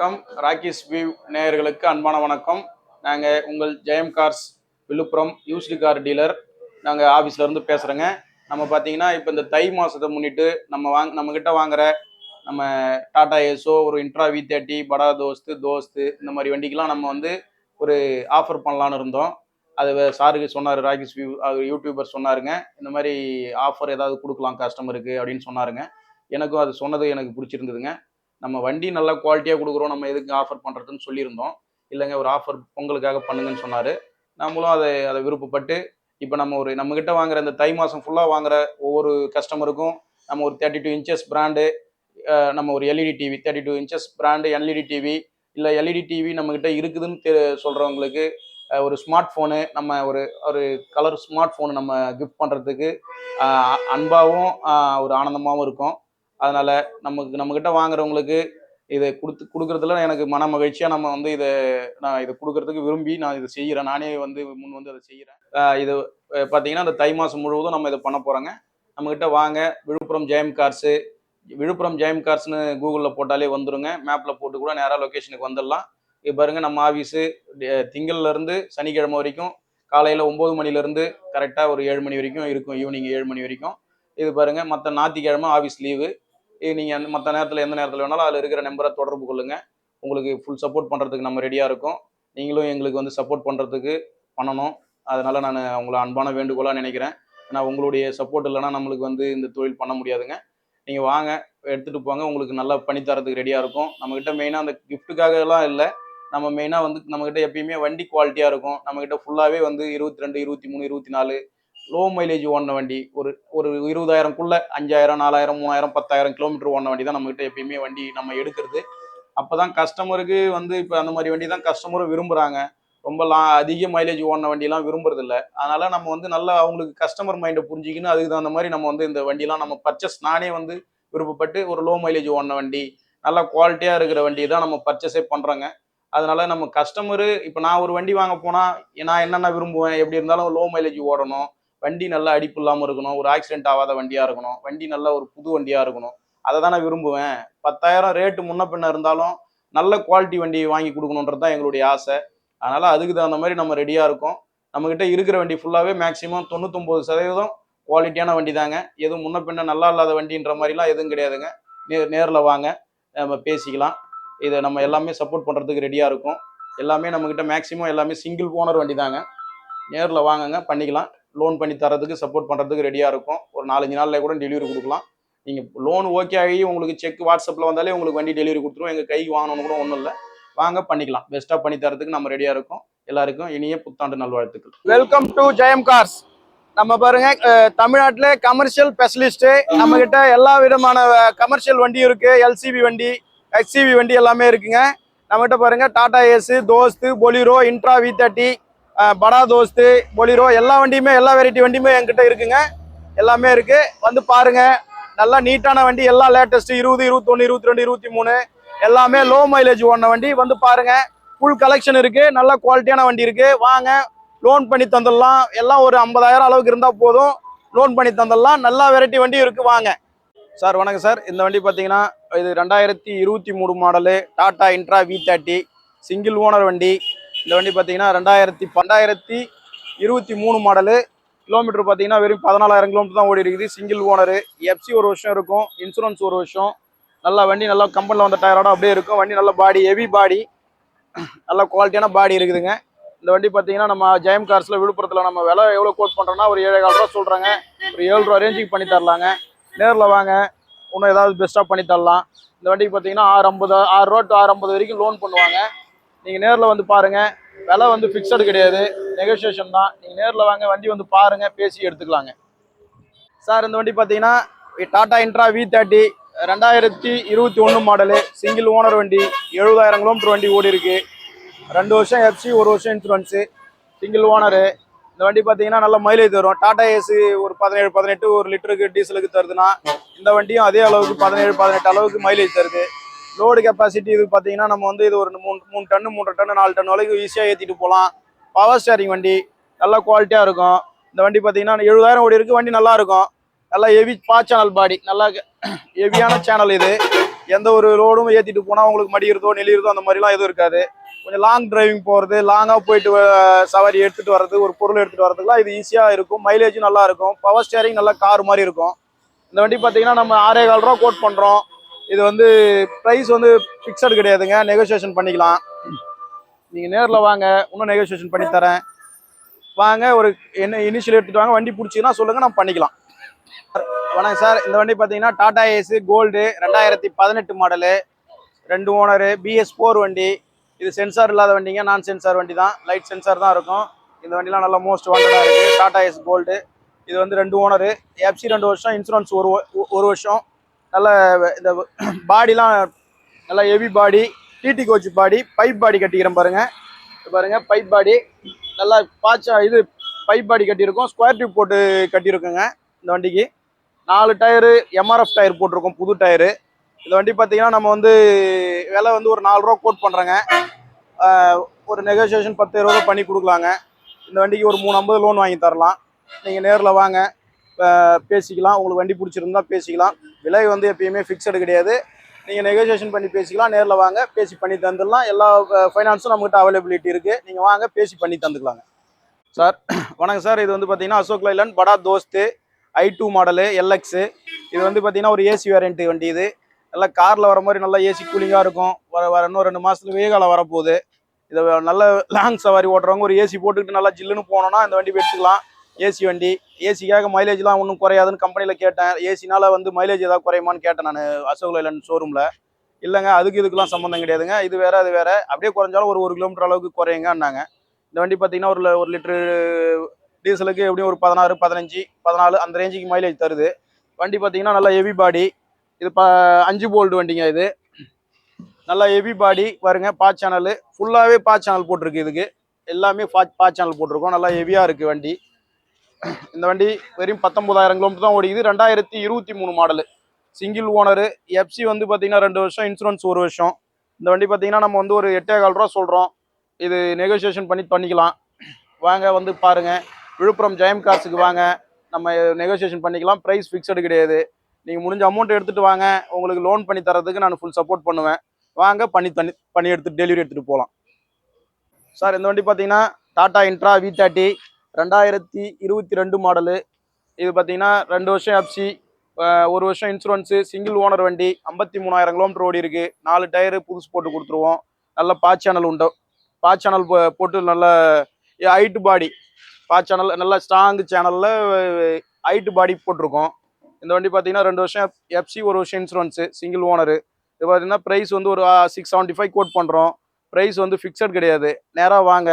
வணக்கம். Rocky's view நேயர்களுக்கு அன்பான வணக்கம். நாங்கள் உங்கள் Jayam cars Villupuram used car dealer. நாங்கள் ஆஃபீஸில் இருந்து பேசுகிறேங்க. நம்ம பார்த்தீங்கன்னா இப்போ இந்த தை மாதத்தை முன்னிட்டு நம்மக்கிட்ட வாங்குற நம்ம டாடா ஏஸோ, ஒரு இன்ட்ரா V30, படா தோஸ்து இந்த மாதிரி வண்டிக்கெலாம் நம்ம வந்து ஒரு ஆஃபர் பண்ணலான்னு இருந்தோம். அது சாருக்கு சொன்னார், ராக்கிஸ் வியூ யூடியூபர் சொன்னாருங்க, இந்த மாதிரி ஆஃபர் ஏதாவது கொடுக்கலாம் கஸ்டமருக்கு அப்படின்னு சொன்னாருங்க. எனக்கும் அது சொன்னது எனக்கு பிடிச்சிருந்ததுங்க. நம்ம வண்டி நல்லா குவாலிட்டியாக கொடுக்குறோம், நம்ம எதுக்கு ஆஃபர் பண்ணுறதுன்னு சொல்லியிருந்தோம். இல்லைங்க, ஒரு ஆஃபர் பொங்கலுக்காக பண்ணுங்கன்னு சொன்னார். நம்மளும் அதை விருப்பப்பட்டு இப்போ நம்மக்கிட்ட வாங்குற இந்த தை மாதம் ஃபுல்லாக வாங்குற ஒவ்வொரு கஸ்டமருக்கும் நம்ம ஒரு 32 இன்ச்சஸ் பிராண்டு, நம்ம ஒரு LED TV 32 inches brand LED TV, இல்லை எல்இடி டிவி நம்மக்கிட்ட இருக்குதுன்னு சொல்கிறவங்களுக்கு ஒரு ஸ்மார்ட் ஃபோனு, நம்ம ஒரு ஒரு கலர் ஸ்மார்ட் ஃபோனு நம்ம கிஃப்ட் பண்ணுறதுக்கு அன்பாகவும் ஒரு ஆனந்தமாகவும் இருக்கும். அதனால் நம்மக்கிட்ட வாங்குறவங்களுக்கு இதை கொடுக்குறதுல எனக்கு மன மகிழ்ச்சியாக நம்ம வந்து நான் இதை கொடுக்கறதுக்கு விரும்பி நான் இதை செய்கிறேன். நானே முன் வந்து அதை செய்கிறேன். இது பார்த்தீங்கன்னா இந்த தை மாதம் முழுவதும் நம்ம இதை பண்ண போகிறோங்க. நம்மக்கிட்ட வாங்க. விழுப்புரம் ஜெயம் கார்ஸ்னு கூகுளில் போட்டாலே வந்துடுங்க. மேப்பில் போட்டு கூட நேராக லொக்கேஷனுக்கு வந்துடலாம். இது பாருங்கள், நம்ம ஆஃபீஸு திங்கள்லேருந்து சனிக்கிழமை வரைக்கும் காலையில் 9 மணிலேருந்து கரெக்டாக ஒரு 7 மணி வரைக்கும் இருக்கும், ஈவினிங் 7 மணி வரைக்கும். இது பாருங்கள், மற்ற ஞாயிற்றுக்கிழமை ஆஃபீஸ் லீவு. நீங்கள் மற்ற நேரத்தில் எந்த நேரத்தில் வேணாலும் அதில் இருக்கிற நம்பரை தொடர்பு கொள்ளுங்கள். உங்களுக்கு ஃபுல் சப்போர்ட் பண்ணுறதுக்கு நம்ம ரெடியாக இருக்கோம். நீங்களும் எங்களுக்கு வந்து சப்போர்ட் பண்ணுறதுக்கு பண்ணணும். அதனால் நான் உங்களை அன்பான வேண்டுகோளாக நினைக்கிறேன். ஏன்னா உங்களுடைய சப்போர்ட் இல்லைன்னா நம்மளுக்கு வந்து இந்த தொழில் பண்ண முடியாதுங்க. நீங்கள் வாங்க, எடுத்துகிட்டு போங்க, உங்களுக்கு நல்லா பண்ணித்தரதுக்கு ரெடியாக இருக்கும். நம்மக்கிட்ட மெயினாக அந்த கிஃப்ட்டுக்காகலாம் இல்லை, நம்ம மெயினாக வந்து நம்மக்கிட்ட எப்பயுமே வண்டி குவாலிட்டியாக இருக்கும். நம்மக்கிட்ட ஃபுல்லாகவே வந்து 22, 23, 24 லோ மைலேஜ் ஓடின வண்டி, ஒரு 20,000க்குள்ள 5,000, 4,000, 3,000, 10,000 கிலோமீட்டர் ஓடின வண்டி தான் நம்மகிட்ட எப்பயுமே வண்டி நம்ம எடுக்கிறது. அப்போதான் கஸ்டமருக்கு வந்து இப்போ அந்த மாதிரி வண்டி தான் கஸ்டமரும் விரும்புகிறாங்க. ரொம்ப அதிக மைலேஜ் ஓடின வண்டியெல்லாம் விரும்புறது இல்லை. அதனால நம்ம வந்து நல்லா அவங்களுக்கு கஸ்டமர் மைண்டை புரிஞ்சிக்கின்னு அதுக்கு தகுந்த மாதிரி நம்ம வந்து இந்த வண்டியெல்லாம் நம்ம பர்ச்சேஸ் நானே வந்து விருப்பப்பட்டு ஒரு லோ மைலேஜ் ஓடின வண்டி, நல்லா குவாலிட்டியாக இருக்கிற வண்டி தான் நம்ம பர்ச்சேஸே பண்ணுறோங்க. அதனால நம்ம கஸ்டமரு இப்போ நான் ஒரு வண்டி வாங்க போனால் நான் என்னென்ன விரும்புவேன், எப்படி இருந்தாலும் லோ மைலேஜ் ஓடணும், வண்டி நல்லா அடிப்பு இல்லாமல் இருக்கணும், ஒரு ஆக்சிடென்ட் ஆகாத வண்டியாக இருக்கணும், வண்டி நல்லா ஒரு புது வண்டியாக இருக்கணும், அதை தான் நான் விரும்புவேன். 10,000 ரேட்டு முன்ன பின்ன இருந்தாலும் நல்ல குவாலிட்டி வண்டி வாங்கி கொடுக்கணுன்றது தான் எங்களுடைய ஆசை. அதனால் அதுக்கு தகுந்த மாதிரி நம்ம ரெடியாக இருக்கோம். நம்மக்கிட்ட இருக்கிற வண்டி ஃபுல்லாகவே மேக்ஸிமம் 99% குவாலிட்டியான வண்டி தாங்க. எதுவும் முன்ன பின்ன நல்லா இல்லாத வண்டின்ற மாதிரிலாம் எதுவும் கிடையாதுங்க. நேரில் வாங்க, நம்ம பேசிக்கலாம். இதை நம்ம எல்லாமே சப்போர்ட் பண்ணுறதுக்கு ரெடியாக இருக்கும். எல்லாமே நம்மக்கிட்ட மேக்ஸிமம் எல்லாமே சிங்கிள் ஓனர் வண்டி தாங்க. நேரில் வாங்குங்க, பண்ணிக்கலாம். லோன் பண்ணி தரதுக்கு சப்போர்ட் பண்ணுறதுக்கு ரெடியாக இருக்கும். ஒரு 4-5 நாளில் கூட டெலிவரி கொடுக்கலாம். நீங்கள் லோன் ஓகே ஆகி உங்களுக்கு செக் வாட்ஸ்அப்பில் வந்தாலே உங்களுக்கு வண்டி டெலிவரி கொடுத்துருவோம். எங்கள் கைக்கு வாங்கணும்னு கூட ஒன்றும் இல்லை, வாங்க பண்ணிக்கலாம். பெஸ்ட்டாக பண்ணி தரதுக்கு நம்ம ரெடியாக இருக்கோம். எல்லாருக்கும் இனிய புத்தாண்டு நல்வாழ்த்துக்கள். Welcome to Jayam cars. நம்ம பாருங்க, தமிழ்நாட்டில் கமர்ஷியல் ஸ்பெஷலிஸ்ட்டு. நம்மக்கிட்ட எல்லா விதமான கமர்ஷியல் வண்டியும் இருக்குது. எல்சிவி வண்டி, எக்ஸ்சிவி வண்டி எல்லாமே இருக்குங்க. நம்மகிட்ட பாருங்க, Tata ace, Dost, Bolero, Intra V30, Bada தோஸ்து, Bolero, எல்லா வண்டியுமே, எல்லா வெரைட்டி வண்டியுமே என்கிட்ட இருக்குங்க. எல்லாமே இருக்கு, வந்து பாருங்க. நல்லா நீட்டான வண்டி, எல்லாம் லேட்டஸ்ட் 20, 21, 22, 23 எல்லாமே லோ மைலேஜ் ஓடின வண்டி. வந்து பாருங்க, ஃபுல் கலெக்ஷன் இருக்கு, நல்ல குவாலிட்டியான வண்டி இருக்கு. வாங்க, லோன் பண்ணி தந்துடலாம். எல்லாம் ஒரு 50,000 அளவுக்கு இருந்தால் போதும், லோன் பண்ணி தந்துடலாம். நல்லா வெரைட்டி வண்டி இருக்கு, வாங்க. சார் வணக்கம் சார். இந்த வண்டி பார்த்தீங்கன்னா இது 2023 model Tata intra V30 single owner வண்டி. இந்த வண்டி பார்த்தீங்கன்னா 2023 மாடலு. கிலோமீட்டர் பார்த்தீங்கன்னா வெறும் 14,000 கிலோமீட்டர் தான் ஓடி இருக்குது. Single owner. எஃப்சி ஒரு வருஷம் இருக்கும், இன்சூரன்ஸ் ஒரு வருஷம். நல்லா வண்டி, நல்லா கம்பெனியில் வந்த டயரோட அப்படியே இருக்கும். வண்டி நல்ல பாடி, ஹெவி பாடி, நல்ல குவாலிட்டியான பாடி இருக்குதுங்க. இந்த வண்டி பார்த்தீங்கன்னா நம்ம ஜெயம் கார்ஸில் விழுப்புரத்தில் நம்ம விலை எவ்வளோ கோட் பண்ணுறோன்னா ஒரு 7,400 ரூபா சொல்கிறாங்க. ஒரு 7 ரூபா ரேஞ்சுக்கு பண்ணி தரலாங்க. நேரில் வாங்க, இன்னும் ஏதாவது பெஸ்ட்டாக பண்ணி தரலாம். இந்த வண்டிக்கு பார்த்தீங்கன்னா 6 ரூபா டு 650 வரைக்கும் லோன் பண்ணுவாங்க. நீங்கள் நேரில் வந்து பாருங்கள். விலை வந்து ஃபிக்ஸடு கிடையாது, நெகோசியேஷன் தான். நீங்கள் நேரில் வாங்க, வண்டி வந்து பாருங்கள், பேசி எடுத்துக்கலாங்க. சார் இந்த வண்டி பார்த்தீங்கன்னா Tata intra V30 2021 model, single owner வண்டி, 70,000 கிலோமீட்டர் வண்டி ஓடி இருக்கு. 2 வருஷம் எஃப்சி, 1 வருஷம் இன்சூரன்ஸு, சிங்கிள் ஓனரு. இந்த வண்டி பார்த்தீங்கன்னா நல்ல மைலேஜ் தரும். டாடா ஏஸு ஒரு 17-18 ஒரு லிட்டருக்கு டீசலுக்கு தருதுன்னா, இந்த வண்டியும் அதே அளவுக்கு 17-18 அளவுக்கு மைலேஜ் தருது. லோடு கெப்பாசிட்டி இது பார்த்தீங்கன்னா நம்ம வந்து இது ஒரு 3 டன்னு 3 டன்னு 4 டன் வரைக்கும் ஈஸியாக ஏற்றிட்டு போகலாம். பவர் ஸ்டேரிங் வண்டி, நல்லா குவாலிட்டியாக இருக்கும். இந்த வண்டி பார்த்தீங்கன்னா 70,000 ஓடி இருக்குது. வண்டி நல்லா இருக்கும். நல்லா ஹெவி சேனல் பாடி, நல்லா ஹெவியான சேனல் இது. எந்த ஒரு லோடும் ஏற்றிட்டு போனால் உங்களுக்கு மடியிருதோ நெளியிருதோ அந்த மாதிரிலாம் எதுவும் இருக்காது. கொஞ்சம் லாங் டிரைவிங் போகிறது, லாங்காக போயிட்டு சவாரி எடுத்துகிட்டு வர்றது, ஒரு பொருள் எடுத்துகிட்டு வரதுக்குலாம் இது ஈஸியாக இருக்கும். மைலேஜும் நல்லா இருக்கும். பவர் ஸ்டேரிங் நல்லா கார் மாதிரி இருக்கும். இந்த வண்டி பார்த்தீங்கன்னா நம்ம 6,15 ரூபா கோட் பண்ணுறோம். இது வந்து ப்ரைஸ் வந்து ஃபிக்ஸடு கிடையாதுங்க, நெகோசியேஷன் பண்ணிக்கலாம். நீங்கள் நேரில் வாங்க, இன்னும் நெகோசியேஷன் பண்ணி தரேன். வாங்க, ஒரு என்ன இனிஷியல் எடுத்துகிட்டு வாங்க. வண்டி பிடிச்சிங்கன்னா சொல்லுங்கள், நம்ம பண்ணிக்கலாம். வணக்கம் சார். இந்த வண்டி பார்த்தீங்கன்னா Tata Ace Gold 2018 model, 2 owner, BS4 வண்டி. இது சென்சார் இல்லாத வண்டிங்க, நான் சென்சார் வண்டி தான். லைட் சென்சார் தான் இருக்கும். இந்த வண்டிலாம் நல்லா மோஸ்ட் வாண்டடாக இருக்குது. Tata Ace Gold. இது வந்து 2 ஓனரு, FC 2 வருஷம், இன்சூரன்ஸ் ஒரு வருஷம். நல்ல இந்த பாடிலாம் நல்லா ஹெவி பாடி, டிடி கோச் பாடி, பைப் பாடி கட்டிக்கிறேன் பாருங்க. பாருங்க, பைப் பாடி நல்லா இது பைப் பாடி கட்டியிருக்கோம். ஸ்கொயர் டியூப் போட்டு கட்டியிருக்குங்க. இந்த வண்டிக்கு 4 டயரு MRF டயர் போட்டிருக்கோம், புது டயரு. இந்த வண்டி பார்த்தீங்கன்னா நம்ம வந்து விலை வந்து ஒரு 4 ரூபா கோட் பண்ணுறேங்க. ஒரு நெகோசியேஷன் 10-20 பண்ணி கொடுக்கலாங்க. இந்த வண்டிக்கு ஒரு 350 லோன் வாங்கி தரலாம். நீங்கள் நேரில் வாங்க, பேசிக்கலாம். உங்களுக்கு வண்டி பிடிச்சிருந்தா பேசிக்கலாம். விலை வந்து எப்பயுமே ஃபிக்ஸடு கிடையாது. நீங்கள் நெகோசியேஷன் பண்ணி பேசிக்கலாம். நேரில் வாங்க, பேசி பண்ணி தந்துடலாம். எல்லா ஃபைனான்ஸும் நம்மகிட்ட அவைலபிலிட்டி இருக்குது. நீங்கள் வாங்க, பேசி பண்ணி தந்துக்கலாங்க. சார் வணக்கம் சார். இது வந்து பார்த்தீங்கன்னா அசோக் லைலாண்ட் படா தோஸ்து i2 மாடலு LX. இது வந்து பார்த்தீங்கன்னா ஒரு ஏசி வேரியன்ட் வண்டி. இது நல்லா காரில் வர மாதிரி நல்லா ஏசி கூலிங்காக இருக்கும். இன்னும் 2 மாதத்துல வேகாலம் வரப்போகுது. இதை நல்ல லாங் சவாரி ஓட்டுறவங்க ஒரு ஏசி போட்டுக்கிட்டு நல்லா ஜில்லுன்னு போனோன்னா இந்த வண்டி எடுத்துக்கலாம். ஏசி வண்டி. ஏசிக்காக மைலேஜ்லாம் ஒன்றும் குறையாதுன்னு கம்பெனியில் கேட்டேன். ஏசினால வந்து மைலேஜ் ஏதாவது குறையுமான்னு கேட்டேன் நான் அசோக் லைலாண்ட் ஷோரூமில். இல்லைங்க, இதுக்கெல்லாம் சம்மந்தம் கிடையாதுங்க. இது வேற அது வேற. அப்படியே குறைஞ்சாலும் ஒரு கிலோமீட்டர் அளவுக்கு குறையுங்கன்னாங்க. இந்த வண்டி பார்த்தீங்கன்னா ஒரு லிட்டரு டீசலுக்கு எப்படியும் ஒரு 16, 15, 14 அந்த ரேஞ்சுக்கு மைலேஜ் தருது. வண்டி பார்த்தீங்கன்னா நல்லா ஹெவி பாடி. இது 5 போல்டு வண்டிங்க. இது நல்லா ஹெவி பாடி பாருங்க. பாச் சேனல் ஃபுல்லாகவே பாச் சேனல் போட்டிருக்கு. இதுக்கு எல்லாமே பாச் சேனல் போட்டிருக்கோம். நல்லா ஹெவியாக இருக்குது வண்டி. இந்த வண்டி வெறும் 19,000 கிலோமீட்டர் தான் ஓடிக்குது. 2023 மாடலு, சிங்கிள் ஓனரு. FC வந்து பார்த்தீங்கன்னா 2 வருஷம், இன்சூரன்ஸ் ஒரு வருஷம். இந்த வண்டி பார்த்தீங்கன்னா நம்ம வந்து ஒரு 8,15 ரூபா சொல்கிறோம். இது நெகோசியேஷன் பண்ணிக்கலாம். வாங்க, வந்து பாருங்கள். விழுப்புரம் ஜெயம் கார்ஸுக்கு வாங்க, நம்ம நெகோசியேஷன் பண்ணிக்கலாம். ப்ரைஸ் ஃபிக்ஸடு கிடையாது. நீங்கள் முடிஞ்ச அமௌண்ட் எடுத்துகிட்டு வாங்க, உங்களுக்கு லோன் பண்ணி தரதுக்கு நான் ஃபுல் சப்போர்ட் பண்ணுவேன். வாங்க, பண்ணி எடுத்துகிட்டு டெலிவரி எடுத்துகிட்டு போகலாம். சார் இந்த வண்டி பார்த்தீங்கன்னா டாடா இன்ட்ரா V30 2022 மாடலு. இது பார்த்தீங்கன்னா 2 வருஷம் FC, ஒரு வருஷம் இன்சூரன்ஸு, சிங்கிள் ஓனர் வண்டி. 53,000 கிலோமீட்டர் ஓடி இருக்கு. 4 டயரு புதுசு போட்டு கொடுத்துருவோம். நல்ல பாச் சேனல் உண்டு. பாச் சேனல் போட்டு நல்ல ஹைட்டு பாடி. பாச் சேனல் நல்ல ஸ்ட்ராங் சேனலில் ஹைட்டு பாடி போட்டிருக்கோம். இந்த வண்டி பார்த்தீங்கன்னா 2 வருஷம் FC, ஒரு வருஷம் இன்சூரன்ஸு, சிங்கிள் ஓனரு. இது பார்த்தீங்கன்னா ப்ரைஸ் வந்து ஒரு 675 கோட் பண்ணுறோம். ப்ரைஸ் வந்து ஃபிக்ஸட் கிடையாது. நேராக வாங்க,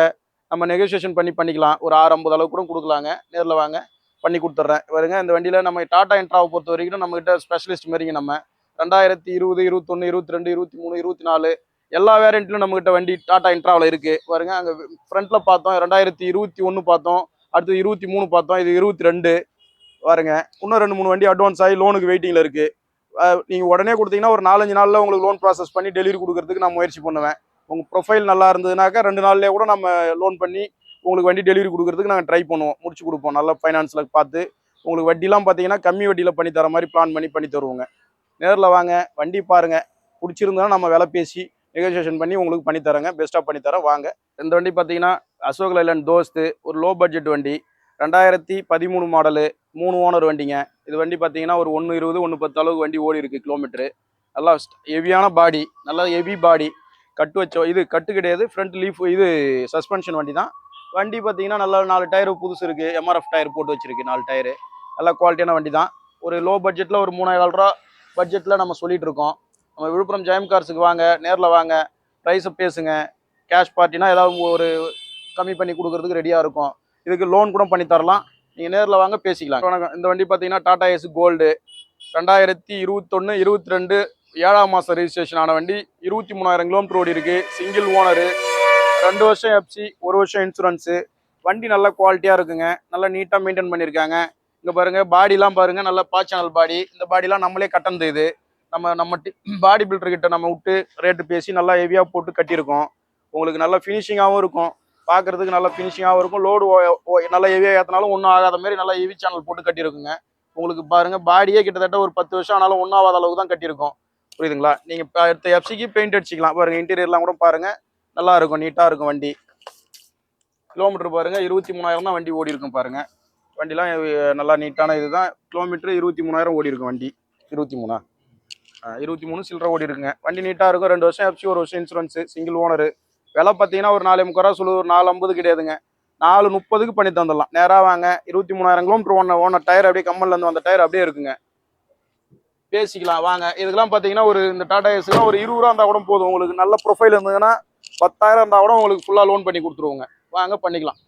நம்ம நெகோசியேஷன் பண்ணிக்கலாம். ஒரு 650 அளவுக்கு கூட கொடுக்கலாங்க. நேரில் வாங்க, பண்ணி கொடுத்துட்றேன். வருங்க. இந்த வண்டியில் நம்ம டாடா இன்ட்ராவை பொறுத்த வரைக்கும் நம்மகிட்ட ஸ்பெஷலிஸ்ட் மாதிரிங்க. நம்ம 2020, 21, 22, 23, 24 எல்லா வேரியண்ட்லையும் நம்மகிட்ட வண்டி டாடா இன்ட்ராவில் இருக்குது. வருங்க. அங்கே ஃப்ரண்ட்டில் பார்த்தோம் 2021 பார்த்தோம், அடுத்து 23 பார்த்தோம், இது 22. வருங்க. இன்னும் 2-3 வண்டி அட்வான்ஸ் ஆகி லோனுக்கு வெயிட்டிங்கில் இருக்குது. நீங்கள் உடனே கொடுத்தீங்கன்னா ஒரு 4-5 நாளில் உங்களுக்கு லோன் ப்ராசஸ் பண்ணி டெலிவரி கொடுக்கறதுக்கு நான் முயற்சி பண்ணுவேன். உங்கள் ப்ரொஃபைல் நல்லா இருந்ததுனாக்கா 2 நாள்லேயே கூட நம்ம லோன் பண்ணி உங்களுக்கு வண்டி டெலிவரி கொடுக்கறதுக்கு நாங்கள் ட்ரை பண்ணுவோம், முடிச்சு கொடுப்போம். நல்ல ஃபைனான்ஸில் பார்த்து உங்களுக்கு வட்டிலாம் பார்த்தீங்கன்னா கம்மி வட்டியில் பண்ணி தர மாதிரி பிளான் பண்ணி தருவோங்க. நேரில் வாங்க, வண்டி பாருங்கள். பிடிச்சிருந்தா நம்ம விலை பேசி நெகோசியேஷன் பண்ணி உங்களுக்கு பண்ணித்தரேங்க. பெஸ்ட்டாக பண்ணித்தரேன். வாங்க. இந்த வண்டி பார்த்தீங்கன்னா அசோக் லைலாண்ட் தோஸ்து, ஒரு லோ பட்ஜெட் வண்டி. 2013 மாடலு, 3 ஓனர் வண்டிங்க. இது வண்டி பார்த்தீங்கன்னா ஒரு 120, 110 அளவுக்கு வண்டி ஓடி இருக்குது கிலோமீட்டரு. நல்லா ஹெவியான பாடி, நல்லா ஹெவி பாடி. கட்டு வச்சோம். இது கட்டு கிடையாது, ஃப்ரண்ட் லீஃப். இது சஸ்பென்ஷன் வண்டி தான். வண்டி பார்த்தீங்கன்னா நல்லா 4 டயரு புதுசு இருக்குது. MRF டயர் போட்டு வச்சிருக்கு 4 டயரு. நல்லா குவாலிட்டியான வண்டி தான். ஒரு லோ பட்ஜெட்டில் ஒரு 3,500 ரூபா பட்ஜெட்டில் நம்ம சொல்லிட்டு இருக்கோம். நம்ம விழுப்புரம் ஜெயம் கார்ஸுக்கு வாங்க, நேரில் வாங்க, ப்ரைஸை பேசுங்க. கேஷ் பார்ட்டினா ஏதாவது ஒரு கம்மி பண்ணி கொடுக்கறதுக்கு ரெடியாக இருக்கும். இதுக்கு லோன் கூட பண்ணி தரலாம். நீங்கள் நேரில் வாங்க, பேசிக்கலாம். வணக்கம். இந்த வண்டி பார்த்தீங்கன்னா டாடா ஏஸ் கோல்டு 2021, 22 7ஆம் மாதம் ரெஜிஸ்ட்ரேஷன் ஆன வண்டி. 23,000 கிலோமீட்டர் ஓடி இருக்குது. சிங்கிள் ஓனரு, 2 வருஷம் FC, ஒரு வருஷம் இன்சூரன்ஸு. வண்டி நல்ல குவாலிட்டியாக இருக்குங்க. நல்லா நீட்டாக மெயின்டைன் பண்ணியிருக்காங்க. இங்கே பாருங்கள், பாடிலாம் பாருங்கள், நல்லா பாச்சனல் பாடி. இந்த பாடிலாம் நம்மளே கட்டணது. இது நம்ம பாடி பில்டர்கிட்ட நம்ம விட்டு ரேட்டு பேசி நல்லா ஹெவியாக போட்டு கட்டியிருக்கோம். உங்களுக்கு நல்ல ஃபினிஷிங்காகவும் இருக்கும். பார்க்குறதுக்கு நல்லா ஃபினிஷிங்காகவும் இருக்கும். லோடு நல்லா ஹெவியாக ஏற்றினாலும் ஒன்றும் ஆகாத மாதிரி நல்லா ஹெவி சேனல் போட்டு கட்டியிருக்குங்க. உங்களுக்கு பாருங்கள், பாடியே கிட்டத்தட்ட ஒரு 10 வருஷம் ஆனாலும் ஒன்றாவாத அளவுக்கு தான் கட்டியிருக்கோம். புரியுதுங்களா? நீங்க அடுத்த எஃப்சிக்கு பெயிண்ட் அடிச்சிக்கலாம். பாருங்க இன்டீரியர்லாம் கூட பாருங்க, நல்லா இருக்கும், நீட்டா இருக்கும் வண்டி. கிலோமீட்டர் பாருங்க 23,000 தான் வண்டி ஓடி இருக்கும் பாருங்க. வண்டிலாம் நல்லா நீட்டான இதுதான். கிலோமீட்டர் 23,000 ஓடி இருக்கும் வண்டி. 23 23 சில்லற ஓடி இருக்குங்க. வண்டி நீட்டா இருக்கும். 2 வருஷம் எஃப்சி, 1 வருஷம் இன்சூரன்ஸ், சிங்கிள் ஓனர். விலை பார்த்தீங்கன்னா ஒரு 4,45 ரூபா சொல்லுது. ஒரு 4,50 கிடையாதுங்க. 4,30க்கு பண்ணி தந்துடலாம். நேரா வாங்க. 23,000 கிலோமீட்டர் ஓன டயர் அப்படியே கம்மல்ல இருந்து வந்த டயர் அப்படியே இருக்குங்க. பேசிக்கலாம் வாங்க. இதுக்கெல்லாம் பார்த்தீங்கன்னா ஒரு இந்த டாடா ஏஸ்லாம் ஒரு 20 ரூபா இருந்தால் கூட போதும். உங்களுக்கு நல்ல ப்ரொஃபைல் இருந்ததுன்னா 10,000 இருந்தால் கூட உங்களுக்கு ஃபுல்லாக லோன் பண்ணி கொடுத்துருவோங்க. வாங்க பண்ணிக்கலாம்.